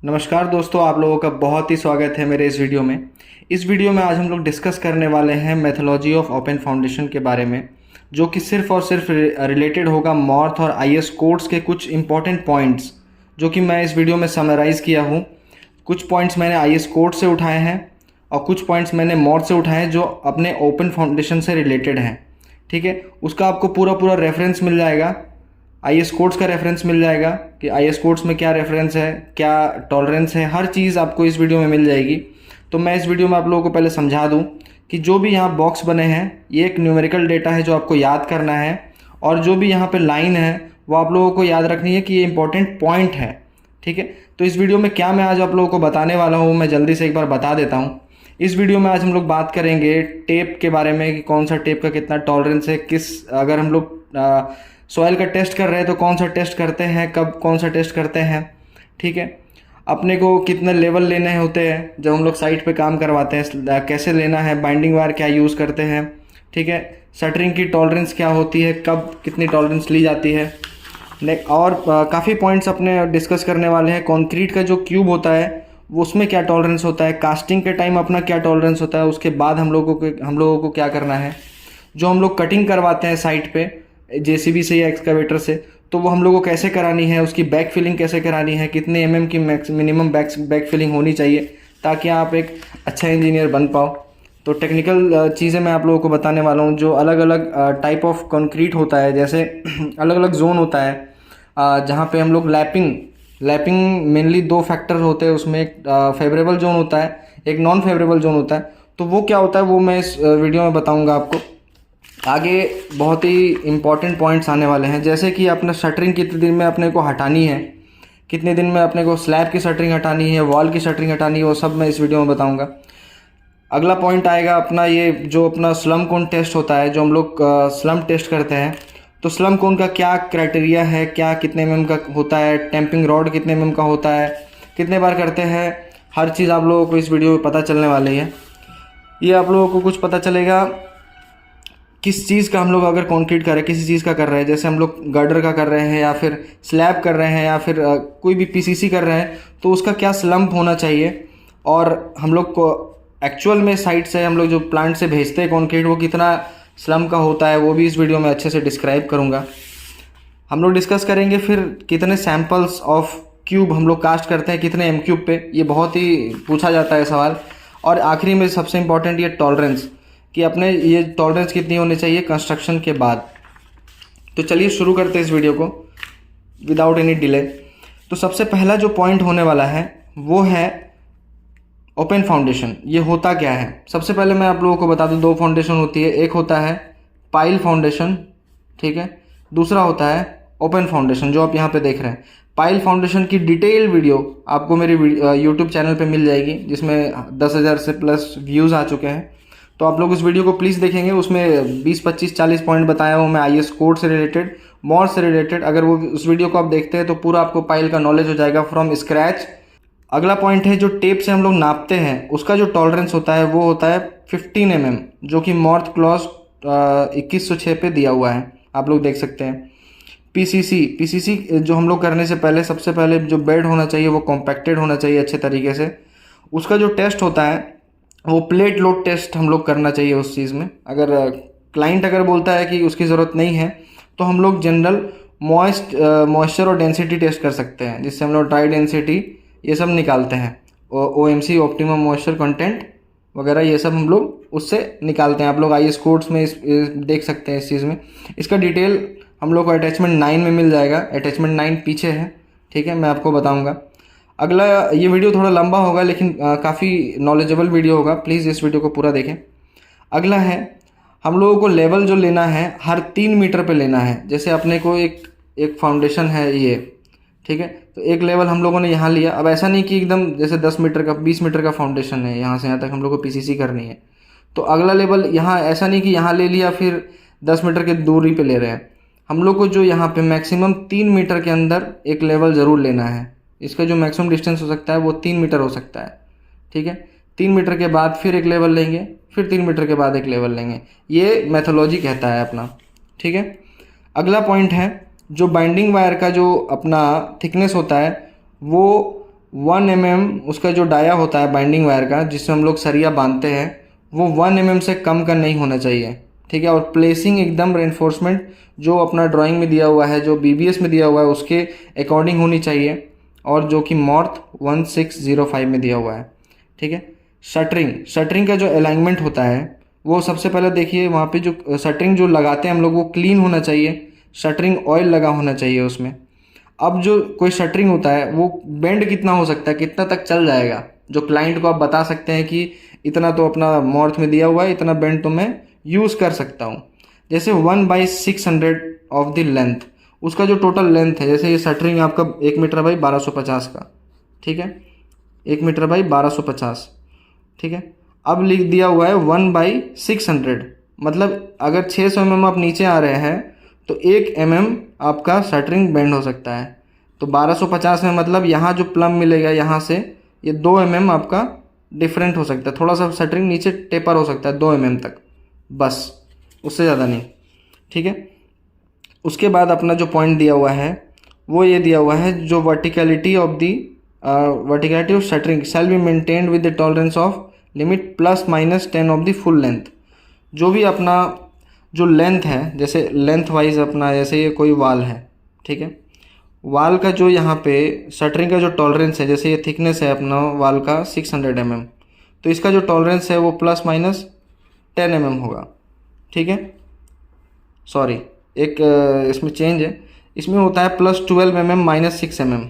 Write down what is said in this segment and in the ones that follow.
नमस्कार दोस्तों, आप लोगों का बहुत ही स्वागत है मेरे इस वीडियो में। इस वीडियो में आज हम लोग डिस्कस करने वाले हैं मेथोलॉजी ऑफ ओपन फाउंडेशन के बारे में, जो कि सिर्फ और सिर्फ रिलेटेड होगा मॉर्थ और आईएस कोड्स के कुछ इंपॉर्टेंट पॉइंट्स, जो कि मैं इस वीडियो में समराइज़ किया हूँ। कुछ पॉइंट्स मैंने आईएस कोड से उठाए हैं और कुछ पॉइंट्स मैंने मॉर्थ से उठाए हैं जो अपने ओपन फाउंडेशन से रिलेटेड हैं। ठीक है, उसका आपको पूरा रेफरेंस मिल जाएगा। आईएस कोड्स का रेफरेंस मिल जाएगा कि आईएस कोड्स में क्या रेफरेंस है, क्या टॉलरेंस है, हर चीज़ आपको इस वीडियो में मिल जाएगी। तो मैं इस वीडियो में आप लोगों को पहले समझा दूं कि जो भी यहाँ बॉक्स बने हैं ये एक न्यूमेरिकल डेटा है जो आपको याद करना है, और जो भी यहाँ पे लाइन है वो आप लोगों को याद रखनी है कि ये इंपॉर्टेंट पॉइंट है। ठीक है, तो इस वीडियो में क्या मैं आज आप लोगों को बताने वाला हूँ मैं जल्दी से एक बार बता देता हूँ। इस वीडियो में आज हम लोग बात करेंगे टेप के बारे में कि कौन सा टेप का कितना टॉलरेंस है, अगर हम लोग सॉइल का टेस्ट कर रहे हैं तो कौन सा टेस्ट करते हैं, कब कौन सा टेस्ट करते हैं। ठीक है, अपने को कितने लेवल लेने होते हैं जब हम लोग साइट पे काम करवाते हैं, कैसे लेना है, बाइंडिंग वायर क्या यूज़ करते हैं। ठीक है, शटरिंग की टॉलरेंस क्या होती है, कब कितनी टॉलरेंस ली जाती है। और काफ़ी पॉइंट्स अपने डिस्कस करने वाले हैं। कंक्रीट का जो क्यूब होता है वो उसमें क्या टॉलरेंस होता है, कास्टिंग के टाइम अपना क्या टॉलरेंस होता है, उसके बाद हम लोगों को क्या करना है। जो हम लोग कटिंग करवाते हैं साइट पे जेसीबी से या एक्सकावेटर से, तो वो हम लोगों को कैसे करानी है, उसकी बैक फिलिंग कैसे करानी है, कितने एमएम की मिनिमम बैक फिलिंग होनी चाहिए ताकि आप एक अच्छा इंजीनियर बन पाओ। तो टेक्निकल चीज़ें मैं आप लोगों को बताने वाला हूँ। जो अलग अलग टाइप ऑफ कंक्रीट होता है, जैसे अलग अलग जोन होता है जहाँ पे हम लोग लैपिंग मेनली दो फैक्टर होते हैं उसमें। एक फेवरेबल जोन होता है, एक नॉन फेवरेबल जोन होता है। तो वो क्या होता है वो मैं इस वीडियो में बताऊँगा आपको। आगे बहुत ही इम्पॉर्टेंट पॉइंट्स आने वाले हैं, जैसे कि अपना शटरिंग कितने दिन में अपने को हटानी है, कितने दिन में अपने को स्लैब की शटरिंग हटानी है, वॉल की शटरिंग हटानी है, वो सब मैं इस वीडियो में बताऊंगा। अगला पॉइंट आएगा अपना ये जो अपना स्लम कोन टेस्ट होता है, जो हम लोग स्लम टेस्ट करते हैं। तो स्लम कोन का क्या क्राइटेरिया है, क्या कितने एमएम का होता है, टेम्पिंग रॉड कितने एमएम का होता है, कितने बार करते हैं, हर चीज़ आप लोगों को इस वीडियो में पता चलने वाली है। ये आप लोगों को कुछ पता चलेगा किस चीज़ का हम लोग अगर कंक्रीट कर रहे हैं, किसी चीज़ का कर रहे हैं, जैसे हम लोग गर्डर का कर रहे हैं या फिर स्लैब कर रहे हैं या फिर कोई भी पीसीसी कर रहे हैं, तो उसका क्या स्लम्प होना चाहिए। और हम लोग को एक्चुअल में साइट से हम लोग जो प्लांट से भेजते हैं कंक्रीट वो कितना स्लम्प का होता है, वो भी इस वीडियो में अच्छे से डिस्क्राइब करूँगा। हम लोग डिस्कस करेंगे फिर कितने सैम्पल्स ऑफ क्यूब हम लोग कास्ट करते हैं, कितने एम क्यूब पे, ये बहुत ही पूछा जाता है सवाल। और आखिरी में सबसे इम्पॉर्टेंट ये टॉलरेंस, कि अपने ये टॉलरेंस कितनी होनी चाहिए कंस्ट्रक्शन के बाद। तो चलिए शुरू करते हैं इस वीडियो को विदाउट एनी डिले। तो सबसे पहला जो पॉइंट होने वाला है वो है ओपन फाउंडेशन। ये होता क्या है, सबसे पहले मैं आप लोगों को बता दूं, दो फाउंडेशन होती है। एक होता है पाइल फाउंडेशन, ठीक है, दूसरा होता है ओपन फाउंडेशन जो आप यहाँ पे देख रहे हैं। पाइल फाउंडेशन की डिटेल वीडियो आपको मेरी यूट्यूब चैनल पे मिल जाएगी, जिसमें 10,000 से प्लस व्यूज़ आ चुके हैं। तो आप लोग उस वीडियो को प्लीज़ देखेंगे, उसमें 20, 25, 40 पॉइंट बताया हूँ मैं आईएस कोड से रिलेटेड, मॉड से रिलेटेड। अगर वो उस वीडियो को आप देखते हैं तो पूरा आपको पाइल का नॉलेज हो जाएगा फ्रॉम स्क्रैच। अगला पॉइंट है जो टेप से हम लोग नापते हैं उसका जो टॉलरेंस होता है वो होता है 15 mm, जो कि मॉर्थ क्लॉज 2106 पे दिया हुआ है, आप लोग देख सकते हैं। पीसीसी जो हम लोग करने से पहले सबसे पहले जो बेड होना चाहिए वो कॉम्पैक्टेड होना चाहिए अच्छे तरीके से। उसका जो टेस्ट होता है वो प्लेट लोड टेस्ट हम लोग करना चाहिए उस चीज़ में। अगर क्लाइंट अगर बोलता है कि उसकी ज़रूरत नहीं है तो हम लोग जनरल मॉइस्चर और डेंसिटी टेस्ट कर सकते हैं, जिससे हम लोग ड्राई डेंसिटी ये सब निकालते हैं, ओएमसी ऑप्टिमम मॉइस्चर कंटेंट वगैरह ये सब हम लोग उससे निकालते हैं। आप लोग आईएस कोड्स में देख सकते हैं इस चीज़ में। इसका डिटेल हम लोग को अटैचमेंट 9 में मिल जाएगा। अटैचमेंट 9 पीछे है, ठीक है, मैं आपको बताऊँगा। अगला ये वीडियो थोड़ा लंबा होगा लेकिन काफ़ी नॉलेजेबल वीडियो होगा, प्लीज़ इस वीडियो को पूरा देखें। अगला है हम लोगों को लेवल जो लेना है हर 3 मीटर पे लेना है। जैसे अपने को एक फाउंडेशन है ये, ठीक है, तो एक लेवल हम लोगों ने यहाँ लिया। अब ऐसा नहीं कि एकदम जैसे 10 मीटर का 20 मीटर का फाउंडेशन है, यहाँ से यहाँ तक हम लोग को पीसीसी करनी है, तो अगला लेवल यहाँ ऐसा नहीं कि यहाँ ले लिया फिर 10 मीटर की दूरी पे ले रहे हैं। हम लोग को जो यहाँ पे मैक्सिमम 3 मीटर के अंदर एक लेवल ज़रूर लेना है। इसका जो मैक्सिमम डिस्टेंस हो सकता है वो 3 मीटर हो सकता है, ठीक है। 3 मीटर के बाद फिर एक लेवल लेंगे, फिर 3 मीटर के बाद एक लेवल लेंगे, ये मेथोलॉजी कहता है अपना, ठीक है। अगला पॉइंट है जो बाइंडिंग वायर का जो अपना थिकनेस होता है वो 1 mm उसका जो डाया होता है बाइंडिंग वायर का, जिससे हम लोग सरिया बांधते हैं, वो 1 mm से कम का नहीं होना चाहिए, ठीक है। और प्लेसिंग एकदम रेनफोर्समेंट जो अपना ड्राइंग में दिया हुआ है, जो BBS में दिया हुआ है, उसके अकॉर्डिंग होनी चाहिए, और जो कि मॉर्थ 1605 में दिया हुआ है, ठीक है। शटरिंग का जो अलाइनमेंट होता है, वो सबसे पहले देखिए वहाँ पे जो शटरिंग जो लगाते हैं हम लोग, वो क्लीन होना चाहिए, शटरिंग ऑयल लगा होना चाहिए उसमें। अब जो कोई शटरिंग होता है वो बेंड कितना हो सकता है, कितना तक चल जाएगा, जो क्लाइंट को आप बता सकते हैं कि इतना तो अपना मॉर्थ में दिया हुआ है, इतना बेंड तो मैं यूज़ कर सकता हूँ। जैसे 1/600 ऑफ द लेंथ, उसका जो टोटल लेंथ है, जैसे ये शटरिंग आपका 1 मीटर बाई 1250 का, ठीक है, 1 मीटर बाई 1250, ठीक है। अब लिख दिया हुआ है 1/600, मतलब अगर 600 mm आप नीचे आ रहे हैं तो 1 mm आपका शटरिंग बेंड हो सकता है। तो 1250 में मतलब यहाँ जो प्लम मिलेगा यहाँ से, ये 2 mm आपका डिफरेंट हो सकता है, थोड़ा सा शटरिंग नीचे टेपर हो सकता है 2 mm तक, बस, उससे ज़्यादा नहीं, ठीक है। उसके बाद अपना जो पॉइंट दिया हुआ है वो ये दिया हुआ है, जो verticality of shuttering shall be maintained with the tolerance of limit ±10 of the full length. जो भी अपना जो लेंथ है, जैसे लेंथ वाइज अपना, जैसे ये कोई वाल है, ठीक है, वाल का जो यहाँ पे शटरिंग का जो टॉलरेंस है, जैसे ये थिकनेस है अपना वाल का 600 mm, तो इसका जो टॉलरेंस है वो ±10 mm होगा, ठीक है। सॉरी, एक इसमें चेंज है, इसमें होता है +12 mm -6 mm,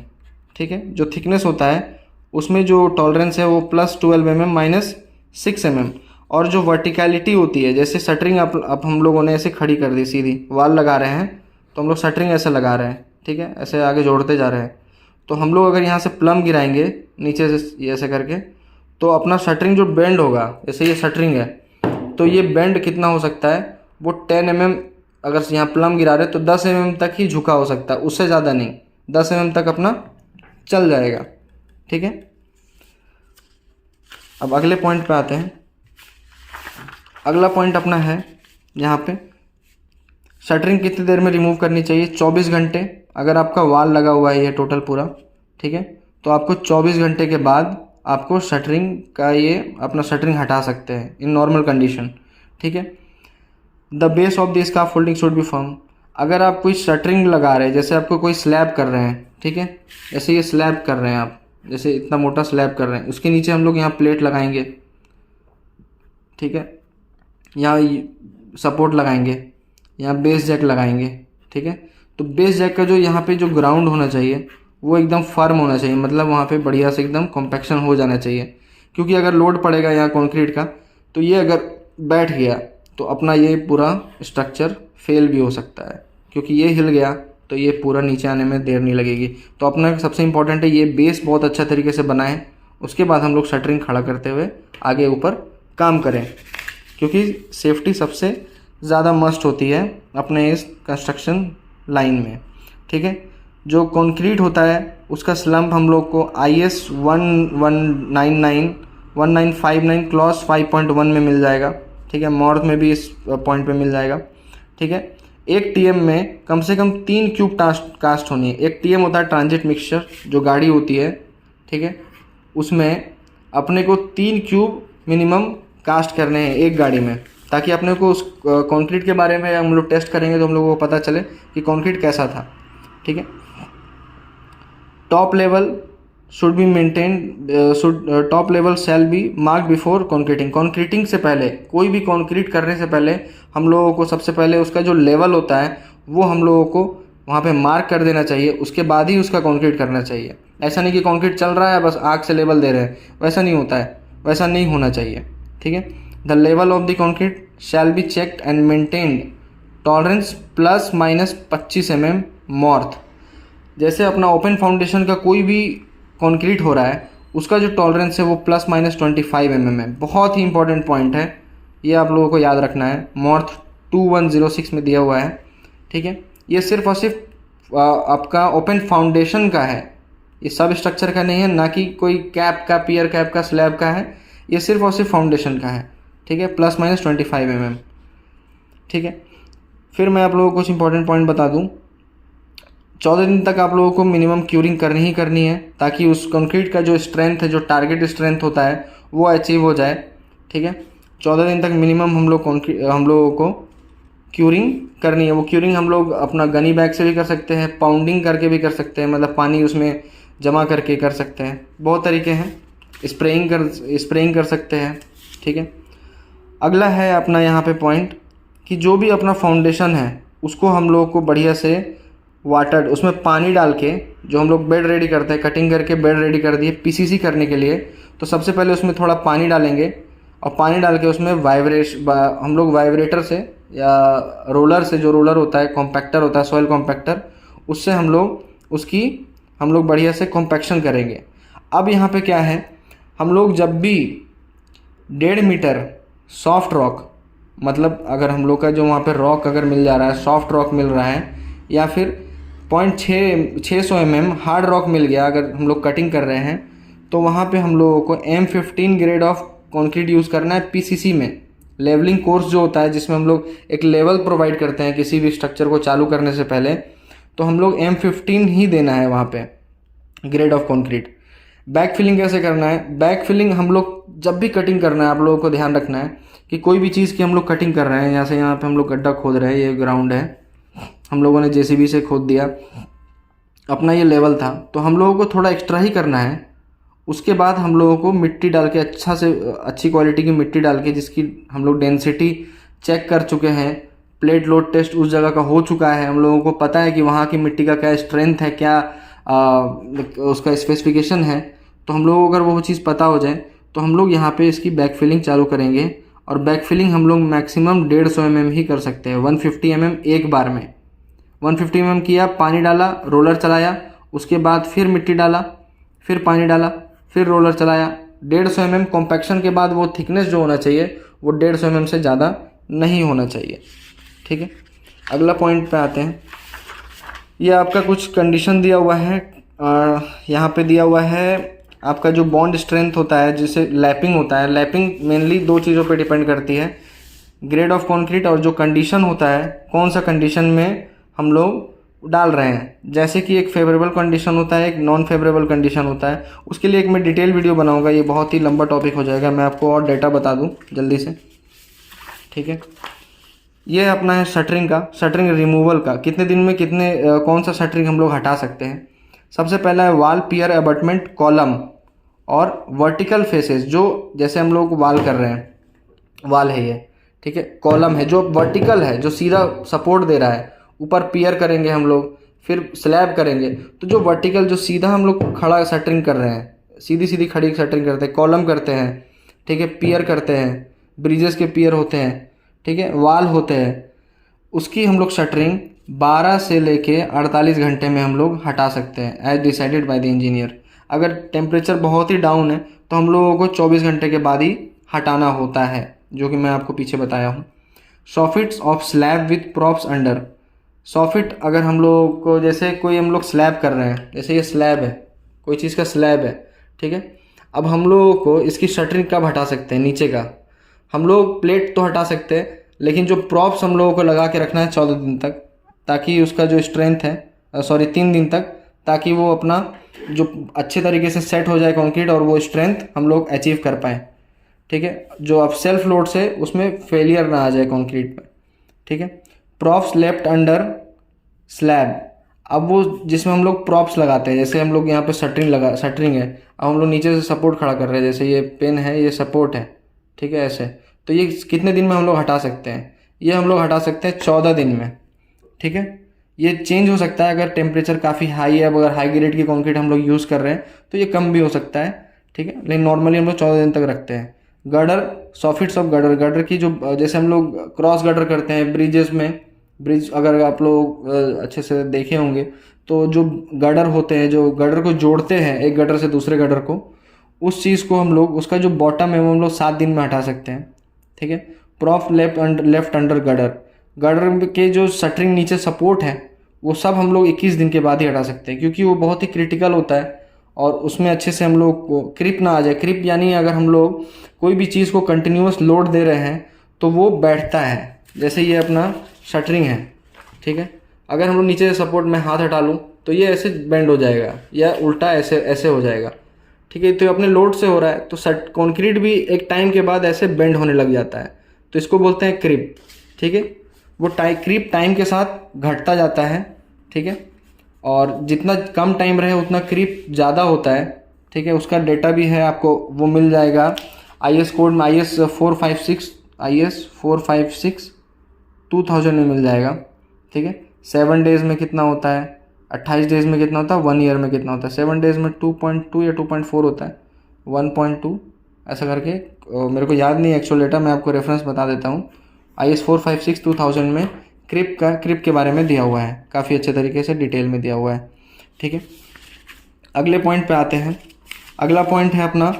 ठीक है। जो थिकनेस होता है उसमें जो टॉलरेंस है वो +12 mm -6 mm। और जो वर्टिकलिटी होती है, जैसे शटरिंग अब हम लोगों ने ऐसे खड़ी कर दी, सीधी वाल लगा रहे हैं तो हम लोग शटरिंग ऐसे लगा रहे हैं, ठीक है, ऐसे आगे जोड़ते जा रहे हैं। तो हम लोग अगर यहाँ से प्लम गिराएंगे नीचे से ये ऐसे करके, तो अपना शटरिंग जो बेंड होगा, जैसे ये शटरिंग है तो ये बेंड कितना हो सकता है, वो 10 mm, अगर यहाँ प्लम गिरा रहे तो 10 mm तक ही झुका हो सकता है, उससे ज़्यादा नहीं, 10 mm तक अपना चल जाएगा, ठीक है। अब अगले पॉइंट पे आते हैं। अगला पॉइंट अपना है यहाँ पे, शटरिंग कितनी देर में रिमूव करनी चाहिए, 24 घंटे। अगर आपका वाल लगा हुआ है ये टोटल पूरा, ठीक है, तो आपको 24 घंटे के बाद आपको शटरिंग का ये अपना शटरिंग हटा सकते हैं इन नॉर्मल कंडीशन, ठीक है। The base of the scaffolding should be firm. अगर आप कोई शटरिंग लगा रहे हैं, जैसे आपको कोई स्लैब कर रहे हैं, ठीक है, जैसे ये स्लैब कर रहे हैं आप, जैसे इतना मोटा स्लैब कर रहे हैं, उसके नीचे हम लोग यहाँ प्लेट लगाएंगे, ठीक है, यहाँ सपोर्ट लगाएंगे, यहाँ बेस जैक लगाएंगे, ठीक है। तो बेस जैक का जो यहाँ पे जो ग्राउंड होना चाहिए वो एकदम फर्म होना चाहिए, मतलब वहाँ पे बढ़िया से एकदम कॉम्पैक्शन हो जाना चाहिए, क्योंकि अगर लोड पड़ेगा यहाँ कंक्रीट का तो ये अगर बैठ गया तो अपना ये पूरा स्ट्रक्चर फेल भी हो सकता है, क्योंकि ये हिल गया तो ये पूरा नीचे आने में देर नहीं लगेगी। तो अपना सबसे इम्पॉर्टेंट है ये बेस बहुत अच्छा तरीके से बनाएं, उसके बाद हम लोग शटरिंग खड़ा करते हुए आगे ऊपर काम करें, क्योंकि सेफ्टी सबसे ज़्यादा मस्ट होती है अपने इस कंस्ट्रक्शन लाइन में, ठीक है। जो कंक्रीट होता है उसका स्लम्प हम लोग को IS 1959 क्लॉज 5.1 में मिल जाएगा, ठीक है। मॉर्थ में भी इस पॉइंट पे मिल जाएगा, ठीक है। एक TM में कम से कम 3 क्यूब कास्ट होनी है। एक TM होता है ट्रांजिट मिक्सचर, जो गाड़ी होती है, ठीक है, उसमें अपने को 3 क्यूब मिनिमम कास्ट करने हैं एक गाड़ी में, ताकि अपने को उस कंक्रीट के बारे में हम लोग टेस्ट करेंगे तो हम लोगों को पता चले कि कंक्रीट कैसा था, ठीक है। Top level should be maintain, top level shall be mark before concreting. Concreting से पहले, कोई भी कंक्रीट करने से पहले हम लोगों को सबसे पहले उसका जो लेवल होता है वो हम लोगों को वहाँ पे मार्क कर देना चाहिए, उसके बाद ही उसका कंक्रीट करना चाहिए। ऐसा नहीं कि कंक्रीट चल रहा है बस आग से लेवल दे रहे हैं, वैसा नहीं होता है, वैसा नहीं होना चाहिए, ठीक है। The level of the concrete shall be checked and maintained, tolerance ±25 mm मॉर्थ। जैसे अपना ओपन फाउंडेशन का कोई भी कंक्रीट हो रहा है उसका जो टॉलरेंस है वो ±25 mm है। बहुत ही इंपॉर्टेंट पॉइंट है, ये आप लोगों को याद रखना है। मॉर्थ 2106 में दिया हुआ है, ठीक है। ये सिर्फ और सिर्फ आपका ओपन फाउंडेशन का है, ये सब स्ट्रक्चर का नहीं है, ना कि कोई कैप का, पियर कैप का, स्लैब का है, ये सिर्फ और सिर्फ फाउंडेशन का है, ठीक है, ±25 mm, ठीक है। फिर मैं आप लोगों को कुछ इंपॉर्टेंट पॉइंट बता दूं। 14 दिन तक आप लोगों को मिनिमम क्यूरिंग करनी ही करनी है, ताकि उस कंक्रीट का जो स्ट्रेंथ है, जो टारगेट स्ट्रेंथ होता है, वो अचीव हो जाए। ठीक है, 14 दिन तक मिनिमम हम लोगों को क्यूरिंग करनी है। वो क्यूरिंग हम लोग अपना गनी बैग से भी कर सकते हैं, पाउंडिंग करके भी कर सकते हैं, मतलब पानी उसमें जमा करके कर सकते हैं, बहुत तरीके हैं। स्प्रेइंग कर सकते हैं। ठीक है, अगला है अपना यहाँ पे पॉइंट कि जो भी अपना फाउंडेशन है उसको हम लोगों को बढ़िया से वाटर, उसमें पानी डाल के, जो हम लोग बेड रेडी करते हैं, कटिंग करके बेड रेडी कर दिए पीसीसी करने के लिए, तो सबसे पहले उसमें थोड़ा पानी डालेंगे और पानी डाल के उसमें हम लोग वाइब्रेटर से या रोलर से, जो रोलर होता है, कॉम्पैक्टर होता है, सॉइल कॉम्पैक्टर, उससे हम लोग बढ़िया से कॉम्पैक्शन करेंगे। अब यहाँ पे क्या है, हम लोग जब भी 1.5 मीटर सॉफ्ट रॉक, मतलब अगर हम लोग का जो वहाँ पे रॉक अगर मिल जा रहा है, सॉफ्ट रॉक मिल रहा है, या फिर 600 mm हार्ड रॉक मिल गया, अगर हम लोग कटिंग कर रहे हैं, तो वहाँ पे हम लोगों को M15 grade of concrete use करना है पीसीसी में। लेवलिंग कोर्स जो होता है, जिसमें हम लोग एक लेवल प्रोवाइड करते हैं किसी भी स्ट्रक्चर को चालू करने से पहले, तो हम लोग M15 ही देना है वहाँ पे, grade of concrete. Back filling कैसे करना है? बैक फिलिंग हम लोग जब भी कटिंग करना है, आप लोगों को ध्यान रखना है कि कोई भी चीज़ की हम लोग कटिंग कर रहे हैं, जैसे यहाँ पे हम लोग गड्ढा खोद रहे हैं, ये ग्राउंड है, हम लोगों ने जेसीबी से खोद दिया, अपना ये लेवल था, तो हम लोगों को थोड़ा एक्स्ट्रा ही करना है। उसके बाद हम लोगों को मिट्टी डाल के, अच्छी क्वालिटी की मिट्टी डाल के, जिसकी हम लोग डेंसिटी चेक कर चुके हैं, प्लेट लोड टेस्ट उस जगह का हो चुका है, हम लोगों को पता है कि वहाँ की मिट्टी का क्या स्ट्रेंथ है, क्या उसका स्पेसिफिकेशन है, तो हम लोगों को अगर वो चीज़ पता हो जाए तो हम लोग यहाँ पे इसकी बैक फिलिंग चालू करेंगे। और बैक फिलिंग हम लोग मैक्सिमम 150 mm ही कर सकते हैं, 150 mm एक बार में। 150 mm किया, पानी डाला, रोलर चलाया, उसके बाद फिर मिट्टी डाला, फिर पानी डाला, फिर रोलर चलाया। 150 mm कॉम्पैक्शन के बाद वो थिकनेस जो होना चाहिए वो 150 mm से ज़्यादा नहीं होना चाहिए। ठीक है, अगला पॉइंट पे आते हैं। ये आपका कुछ कंडीशन दिया हुआ है, यहाँ पे दिया हुआ है आपका जो बॉन्ड स्ट्रेंथ होता है, जिसे लैपिंग होता है। लैपिंग मेनली 2 चीज़ों पे डिपेंड करती है, ग्रेड ऑफ कंक्रीट और जो कंडीशन होता है, कौन सा कंडीशन में हम लोग डाल रहे हैं। जैसे कि एक फेवरेबल कंडीशन होता है, एक नॉन फेवरेबल कंडीशन होता है। उसके लिए एक मैं डिटेल वीडियो बनाऊंगा, ये बहुत ही लंबा टॉपिक हो जाएगा, मैं आपको और डेटा बता दूं जल्दी से। ठीक है, ये अपना है शटरिंग का, शटरिंग रिमूवल का, कितने दिन में कौन सा शटरिंग हम लोग हटा सकते हैं। सबसे पहला है वॉल पियर अबटमेंट कॉलम और वर्टिकल फेसेस, जो जैसे हम लोग वाल कर रहे हैं, वाल है ये, ठीक है, कॉलम है जो वर्टिकल है, जो सीधा सपोर्ट दे रहा है, ऊपर पियर करेंगे हम लोग, फिर स्लैब करेंगे। तो जो वर्टिकल, जो सीधा हम लोग खड़ा शटरिंग कर रहे हैं, सीधी सीधी खड़ी शटरिंग करते हैं, कॉलम करते हैं, ठीक है, पियर करते हैं, ब्रिजेस के पियर होते हैं, ठीक है, वाल होते हैं, उसकी हम लोग शटरिंग 12 से लेके 48 घंटे में हम लोग हटा सकते हैं, as decided by the engineer. अगर टेम्परेचर बहुत ही डाउन है तो हम लोगों को 24 घंटे के बाद ही हटाना होता है, जो कि मैं आपको पीछे बताया हूँ। Soffits of slab with props under. Soffit अगर हम लोग को, जैसे कोई हम लोग स्लैब कर रहे हैं, जैसे ये स्लैब है, कोई चीज़ का स्लैब है, ठीक है, अब हम लोगों को इसकी शटरिंग कब हटा सकते हैं? नीचे का हम लोग प्लेट तो हटा सकते हैं, लेकिन जो प्रॉप्स हम लोगों को लगा के रखना है 14 दिन तक, ताकि उसका जो स्ट्रेंथ है, 3 दिन तक, ताकि वो अपना जो अच्छे तरीके से सेट हो जाए कंक्रीट और वो स्ट्रेंथ हम लोग अचीव कर पाएँ। ठीक है, जो अब सेल्फ लोड से उसमें फेलियर ना आ जाए कंक्रीट में। ठीक है, प्रॉप्स लेफ्ट अंडर स्लैब। अब वो जिसमें हम लोग प्रॉप्स लगाते हैं, जैसे हम लोग यहाँ पे शटरिंग है, अब हम लोग नीचे से सपोर्ट खड़ा कर रहे हैं, जैसे ये पेन है, ये सपोर्ट है, ठीक है, ऐसे, तो ये कितने दिन में हम लोग हटा सकते हैं? ये हम लोग हटा सकते हैं 14 दिन में। ठीक है, ये चेंज हो सकता है अगर टेम्परेचर काफ़ी हाई है, अगर हाई ग्रेड की कंक्रीट हम लोग यूज़ कर रहे हैं तो ये कम भी हो सकता है। ठीक है, लेकिन नॉर्मली हम लोग 14 दिन तक रखते हैं। गर्डर, सॉफिट्स ऑफ गर्डर, गर्डर की जो, जैसे हम लोग क्रॉस गर्डर करते हैं ब्रिजेस में, ब्रिज अगर आप लोग अच्छे से देखे होंगे तो जो गर्डर होते हैं, जो गर्डर को जोड़ते हैं एक गर्डर से दूसरे गर्डर को, उस चीज़ को हम लोग, उसका जो बॉटम है वो हम लोग 7 दिन में हटा सकते हैं। ठीक है, prop left under girder, girder के जो शटरिंग नीचे सपोर्ट है वो सब हम लोग 21 दिन के बाद ही हटा सकते हैं, क्योंकि वो बहुत ही क्रिटिकल होता है और उसमें अच्छे से हम लोग को क्रिप ना आ जाए। क्रिप यानी अगर हम लोग कोई भी चीज़ को कंटिन्यूस लोड दे रहे हैं तो वो बैठता है, जैसे ये अपना शटरिंग है। ठीक है, अगर हम लोग नीचे से सपोर्ट में हाथ हटा लूँ तो ये ऐसे बेंड हो जाएगा या उल्टा ऐसे ऐसे हो जाएगा, ठीक है। तो अपने लोड से हो रहा है, तो कंक्रीट भी एक टाइम के बाद ऐसे बेंड होने लग जाता है, तो इसको बोलते हैं क्रीप, ठीक है। वो क्रीप टाइम के साथ घटता जाता है, ठीक है, और जितना कम टाइम रहे उतना क्रीप ज़्यादा होता है, ठीक है। उसका डेटा भी है आपको, वो मिल जाएगा IS कोड में, IS 456 2000 में मिल जाएगा, ठीक है। 7 डेज़ में कितना होता है, 28 डेज़ में कितना होता है, 1 ईयर में कितना होता है। 7 डेज़ में 2.2 या 2.4 होता है, 1.2 ऐसा करके, मेरे को याद नहीं एक्चुअल डेटा, मैं आपको रेफरेंस बता देता हूँ। IS 456 2000 में क्रिप के बारे में दिया हुआ है, काफ़ी अच्छे तरीके से डिटेल में दिया हुआ है, ठीक है। अगले पॉइंट पे आते हैं। अगला पॉइंट है अपना,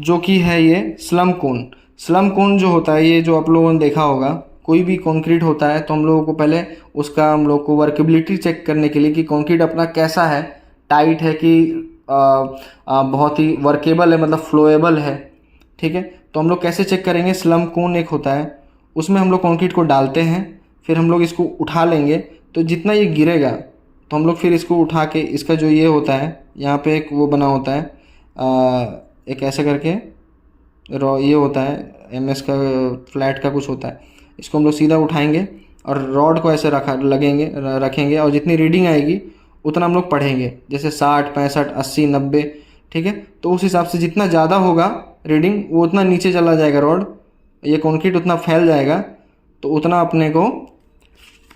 जो कि है ये स्लम कोन। स्लम कोन जो होता है, ये जो आप लोगों ने देखा होगा, कोई भी कंक्रीट होता है तो हम लोगों को पहले उसका, हम लोग को वर्केबिलिटी चेक करने के लिए कि कंक्रीट अपना कैसा है, टाइट है कि बहुत ही वर्केबल है, मतलब फ्लोएबल है, ठीक है। तो हम लोग कैसे चेक करेंगे, स्लम कोन एक होता है, उसमें हम लोग कंक्रीट को डालते हैं, फिर हम लोग इसको उठा लेंगे, तो जितना ये गिरेगा तो हम लोग फिर इसको उठा के, इसका जो ये होता है यहाँ पे एक वो बना होता है, एक ऐसे करके ये होता है MS का फ्लैट का कुछ होता है, इसको हम लोग सीधा उठाएंगे और रॉड को ऐसे रखेंगे और जितनी रीडिंग आएगी उतना हम लोग पढ़ेंगे, जैसे 60, 65, 80, 90, ठीक है। तो उस हिसाब से जितना ज़्यादा होगा रीडिंग, वो उतना नीचे चला जाएगा रॉड, ये कंक्रीट उतना फैल जाएगा, तो उतना अपने को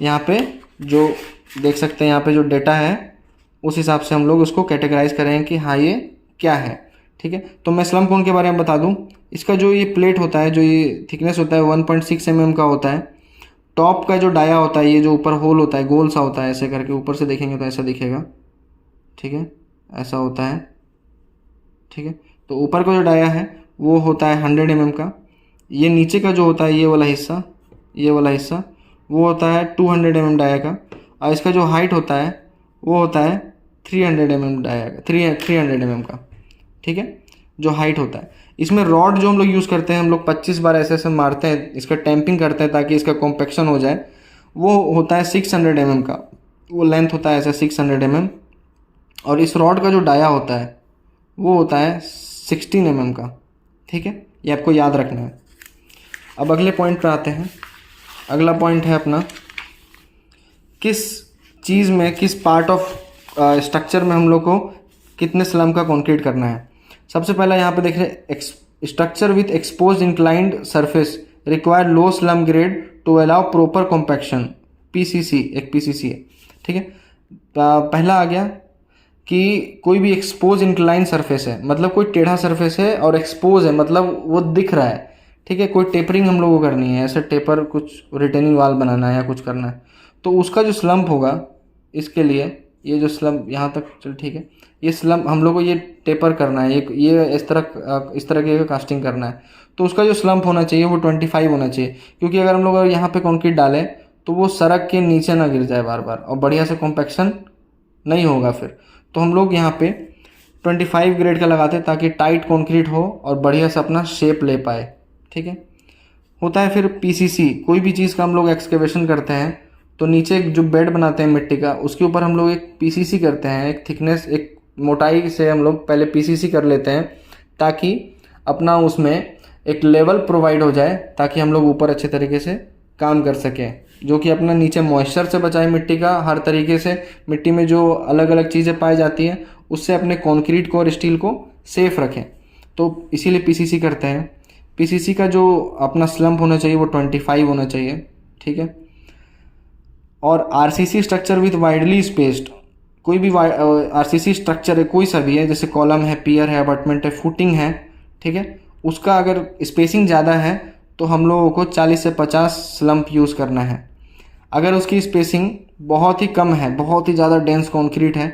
यहाँ पे जो देख सकते हैं, यहाँ पे जो डेटा है उस हिसाब से हम लोग उसको कैटेगराइज करेंगे कि हाँ ये क्या है, ठीक है। तो मैं स्लम कोन के बारे में बता दूं, इसका जो ये प्लेट होता है, जो ये थिकनेस होता है 1.6 mm का होता है। टॉप का जो डाया होता है, ये जो ऊपर होल होता है, गोल सा होता है, ऐसे करके ऊपर से देखेंगे तो ऐसा दिखेगा, ठीक है, ऐसा होता है, ठीक है। तो ऊपर का जो डाया है वो होता है 100 mm का। ये नीचे का जो होता है, ये वाला हिस्सा वो होता है 200 mm डाया का, और इसका जो हाइट होता है वो होता है 300 mm डाया का, 300 mm का, ठीक है, जो हाइट होता है। इसमें रॉड जो हम लोग यूज़ करते हैं, हम लोग 25 बार ऐसे ऐसे मारते हैं, इसका टैंपिंग करते हैं ताकि इसका कॉम्पैक्शन हो जाए, वो होता है 600 mm का, वो लेंथ होता है ऐसा 600 mm। और इस रॉड का जो डाया होता है वो होता है 16 mm का, ठीक है, ये आपको याद रखना है। अब अगले पॉइंट पर आते हैं। अगला पॉइंट है अपना, किस चीज़ में, किस पार्ट ऑफ स्ट्रक्चर में हम लोग को कितने स्लम का कंक्रीट करना है। सबसे पहला यहाँ पे देख रहे, structure with expose inclined surface require low slum grade two allow proper compaction, PCC, एक PCC है, ठीक है। पहला आ गया कि कोई भी एक्सपोज इंक्लाइन सरफेस है, मतलब कोई टेढ़ा सरफेस है और एक्सपोज है, मतलब वो दिख रहा है, ठीक है। कोई टेपरिंग हम लोग को करनी है, ऐसे टेपर कुछ रिटेनिंग वाल बनाना है या कुछ करना है, तो उसका जो स्लम्प होगा, इसके लिए ये जो स्लम्प यहाँ तक चल, ठीक है, ये स्लम्प हम लोग को ये टेपर करना है, ये इस तरह के कास्टिंग करना है, तो उसका जो स्लम्प होना चाहिए वो 25 होना चाहिए, क्योंकि अगर हम लोग यहाँ पे कंक्रीट डालें तो वो सड़क के नीचे ना गिर जाए बार बार, और बढ़िया से कॉम्पैक्शन नहीं होगा फिर। तो हम लोग यहाँ पे 25 ग्रेड का लगाते हैं ताकि टाइट कंक्रीट हो और बढ़िया से अपना शेप ले पाए, ठीक है। होता है फिर PCC, कोई भी चीज़ का हम लोग एक्सकेवेशन करते हैं तो नीचे जो बेड बनाते हैं मिट्टी का, उसके ऊपर हम लोग एक PCC करते हैं, एक थिकनेस, एक मोटाई से हम लोग पहले PCC कर लेते हैं, ताकि अपना उसमें एक लेवल प्रोवाइड हो जाए, ताकि हम लोग ऊपर अच्छे तरीके से काम कर सकें, जो कि अपना नीचे मॉइस्चर से बचाए मिट्टी का, हर तरीके से मिट्टी में जो अलग अलग चीज़ें पाई जाती हैं उससे अपने कंक्रीट को और स्टील को सेफ रखें। तो इसीलिए PCC करते हैं। PCC का जो अपना स्लम्प होना चाहिए वो 25 होना चाहिए, ठीक है। और RCC structure with widely spaced, कोई भी RCC स्ट्रक्चर है, कोई सा भी है, जैसे कॉलम है, पियर है, अबाटमेंट है, फुटिंग है, ठीक है, उसका अगर स्पेसिंग ज़्यादा है तो हम लोगों को 40 से 50 स्लम्प यूज़ करना है। अगर उसकी स्पेसिंग बहुत ही कम है, बहुत ही ज़्यादा डेंस कंक्रीट है,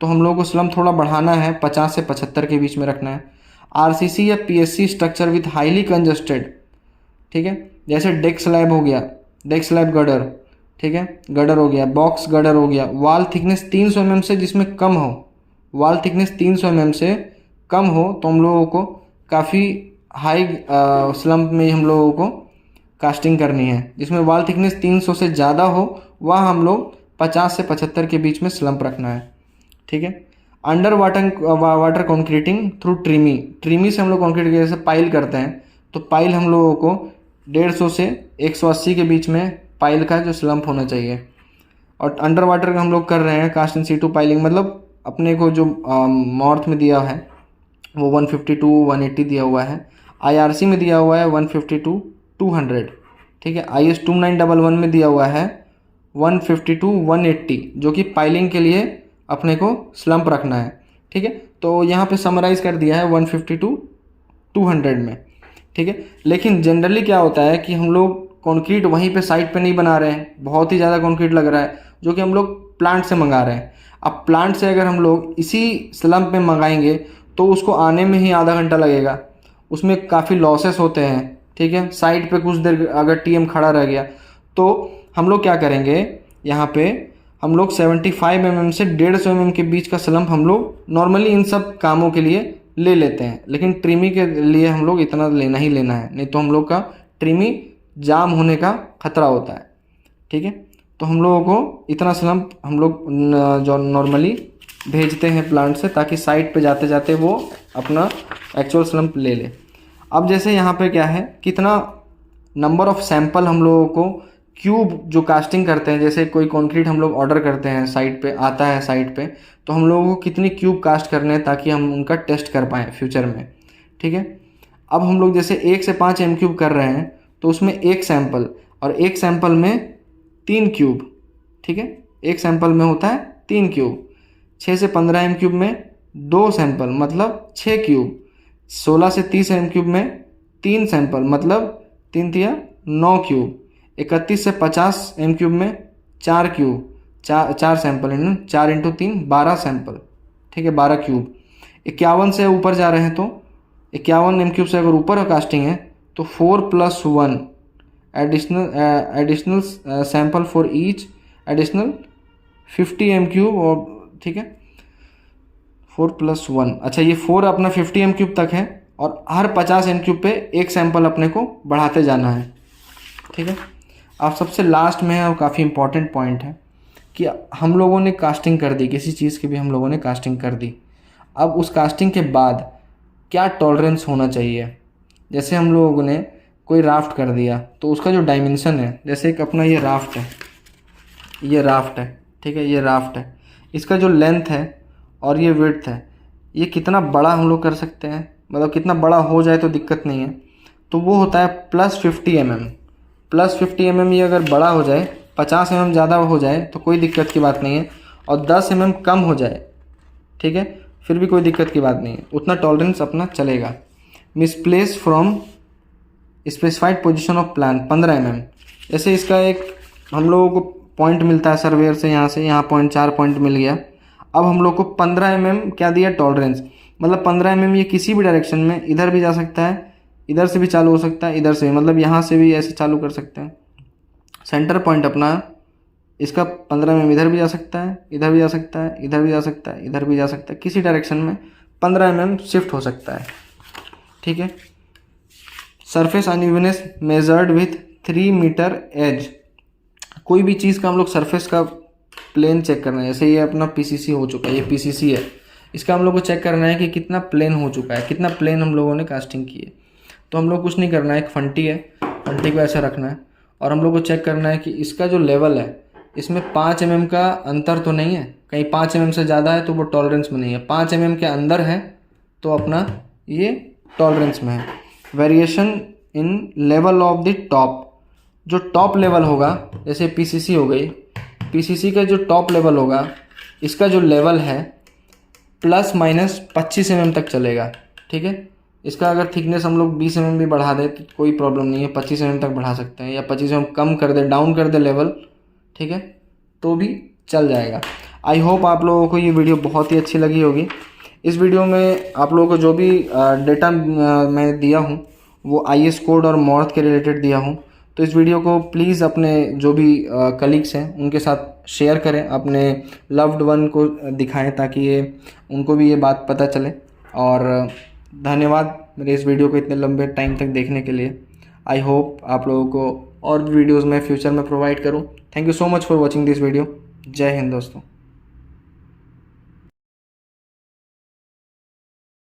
तो हम लोगों को स्लम्प थोड़ा बढ़ाना है, 50 से 75 के बीच में रखना है। RCC या PSC structure with highly congested, ठीक है, जैसे डेक स्लैब हो गया, डेक स्लैब गडर, ठीक है, गडर हो गया, बॉक्स गडर हो गया, वाल थिकनेस 300 mm से जिसमें कम हो, वाल थिकनेस 300 mm से कम हो, तो हम लोगों को काफ़ी हाई स्लम्प में हम लोगों को कास्टिंग करनी है। जिसमें वाल थिकनेस 300 से ज़्यादा हो, वह हम लोग 50 से 75 के बीच में स्लम्प रखना है, ठीक है। अंडर वाटर कंक्रीटिंग थ्रू ट्रीमी से हम लोग कंक्रीट के जैसे पाइल करते हैं, तो पाइल हम लोगों को 150 से 180 के बीच में पाइल का जो स्लम्प होना चाहिए। और अंडर वाटर का हम लोग कर रहे हैं कास्ट इन सीटू पाइलिंग, मतलब अपने को जो नॉर्थ में दिया है वो 150 टू 180 दिया हुआ है, IRC में दिया हुआ है 150 टू 200, ठीक है। IS 2911 में दिया हुआ है 150 टू 180, जो कि पाइलिंग के लिए अपने को स्लम्प रखना है, ठीक है। तो यहाँ पे समराइज़ कर दिया है 150 टू 200 में, ठीक है। लेकिन जनरली क्या होता है कि हम लोग कंक्रीट वहीं पे साइट पे नहीं बना रहे हैं, बहुत ही ज़्यादा कंक्रीट लग रहा है जो कि हम लोग प्लांट से मंगा रहे हैं। अब प्लांट से अगर हम लोग इसी स्लम्प में मंगाएंगे तो उसको आने में ही आधा घंटा लगेगा, उसमें काफ़ी लॉसेस होते हैं, ठीक है। साइट पे कुछ देर अगर TM खड़ा रह गया तो हम लोग क्या करेंगे, यहाँ पे हम लोग 75 mm से 150 mm के बीच का स्लम्प हम लोग नॉर्मली इन सब कामों के लिए ले लेते हैं, लेकिन ट्रिमी के लिए हम लोग इतना लेना ही लेना है, नहीं तो हम लोग का ट्रिमी जाम होने का खतरा होता है, ठीक है। तो हम लोगों को इतना स्लम्प हम लोग जो नॉर्मली भेजते हैं प्लांट से, ताकि साइट पे जाते जाते वो अपना एक्चुअल स्लम्प ले ले। अब जैसे यहाँ पे क्या है, कितना नंबर ऑफ सैंपल हम लोगों को क्यूब जो कास्टिंग करते हैं, जैसे कोई कंक्रीट हम लोग ऑर्डर करते हैं, साइट पे आता है साइट पे, तो हम लोगों को कितनी क्यूब कास्ट करने हैं ताकि हम उनका टेस्ट कर पाएँ फ्यूचर में, ठीक है। अब हम लोग जैसे 1 से 5 M³ कर रहे हैं तो उसमें एक सैंपल, और एक सैंपल में 3 क्यूब, ठीक है। एक सैंपल में होता है 3 क्यूब। 6 से 15 M³ में 2 सैंपल मतलब 6 क्यूब। 16 से 30 M³ में 3 सैंपल मतलब 3 तिया 9 क्यूब। 31 से 50 M³ में 4 क्यूब, 4 सैंपल, 4 × 3 12 सैंपल, ठीक है, 12 क्यूब। 51 से ऊपर जा रहे हैं तो 51 M³ से अगर ऊपर कास्टिंग है तो 4+1 additional sample for each additional 50 M³ और, ठीक है, 4+1, अच्छा ये 4 अपना 50 M³ तक है, और हर 50 M³ पे एक सैंपल अपने को बढ़ाते जाना है, ठीक है। अब सबसे लास्ट में है और काफ़ी इंपॉर्टेंट पॉइंट है कि हम लोगों ने कास्टिंग कर दी, किसी चीज़ की भी हम लोगों ने कास्टिंग कर दी, अब उस कास्टिंग के बाद क्या टॉलरेंस होना चाहिए। जैसे हम लोगों ने कोई राफ्ट कर दिया तो उसका जो डायमेंशन है, जैसे एक अपना ये राफ्ट है, ये राफ्ट है, ठीक है, ये राफ्ट है, इसका जो लेंथ है और ये विड्थ है, ये कितना बड़ा हम लोग कर सकते हैं, मतलब कितना बड़ा हो जाए तो दिक्कत नहीं है, तो वो होता है +50 mm। +50 mm ये अगर बड़ा हो जाए, 50 mm ज़्यादा हो जाए तो कोई दिक्कत की बात नहीं है, और 10 mm कम हो जाए, ठीक है, फिर भी कोई दिक्कत की बात नहीं है, उतना टॉलरेंस अपना चलेगा। Misplace from specified position of plan 15 mm। जैसे इसका एक हम लोगों को पॉइंट मिलता है सर्वेयर से, यहाँ से यहाँ पॉइंट 4 पॉइंट मिल गया। अब हम लोग को 15 mm क्या दिया टॉलरेंस, मतलब 15 mm ये किसी भी डायरेक्शन में, इधर भी जा सकता है, इधर से भी चालू हो सकता है, इधर से भी, मतलब यहाँ से भी ऐसे चालू कर सकते हैं। सेंटर पॉइंट अपना इसका 15 mm इधर भी जा सकता है, इधर भी जा सकता है, इधर भी जा सकता है, इधर भी जा सकता है, किसी डायरेक्शन में 15 mm शिफ्ट हो सकता है, ठीक है। Surface unevenness measured with 3 metre edge. कोई भी चीज़ का हम लोग सरफेस का प्लेन चेक करना है, जैसे ये अपना PCC हो चुका है, ये PCC है, इसका हम लोग को चेक करना है कि कितना प्लेन हो चुका है, कितना प्लेन हम लोगों ने कास्टिंग की है। तो हम लोग कुछ नहीं करना है, एक फंटी है, फंटी को ऐसा रखना है, और हम लोग को चेक करना है कि इसका जो लेवल है इसमें 5 mm का अंतर तो नहीं है, कहीं 5 mm से ज़्यादा है तो वो टॉलरेंस में नहीं है, 5 mm के अंदर है तो अपना ये टॉलरेंस में है। Variation in level of the top, जो टॉप लेवल होगा, जैसे PCC हो गई, PCC का जो टॉप लेवल होगा, इसका जो लेवल है ±25 mm तक चलेगा, ठीक है। इसका अगर थिकनेस हम लोग 20 mm भी बढ़ा दें तो कोई प्रॉब्लम नहीं है, 25 mm तक बढ़ा सकते हैं, या 25 mm कम कर दे, डाउन कर दे लेवल, ठीक है, तो भी चल जाएगा। आई होप आप लोगों को ये वीडियो बहुत ही अच्छी लगी होगी। इस वीडियो में आप लोगों को जो भी डेटा मैं दिया हूँ वो IS कोड और मॉर्थ के रिलेटेड दिया हूँ, तो इस वीडियो को प्लीज़ अपने जो भी कलीग्स हैं उनके साथ शेयर करें, अपने लव्ड वन को दिखाएं ताकि ये उनको भी ये बात पता चले। और धन्यवाद मेरे इस वीडियो को इतने लंबे टाइम तक देखने के लिए। आई होप आप लोगों को और भी वीडियोज़ मैं फ्यूचर में प्रोवाइड करूँ। Thank you so much for watching this video. जय हिंद दोस्तों।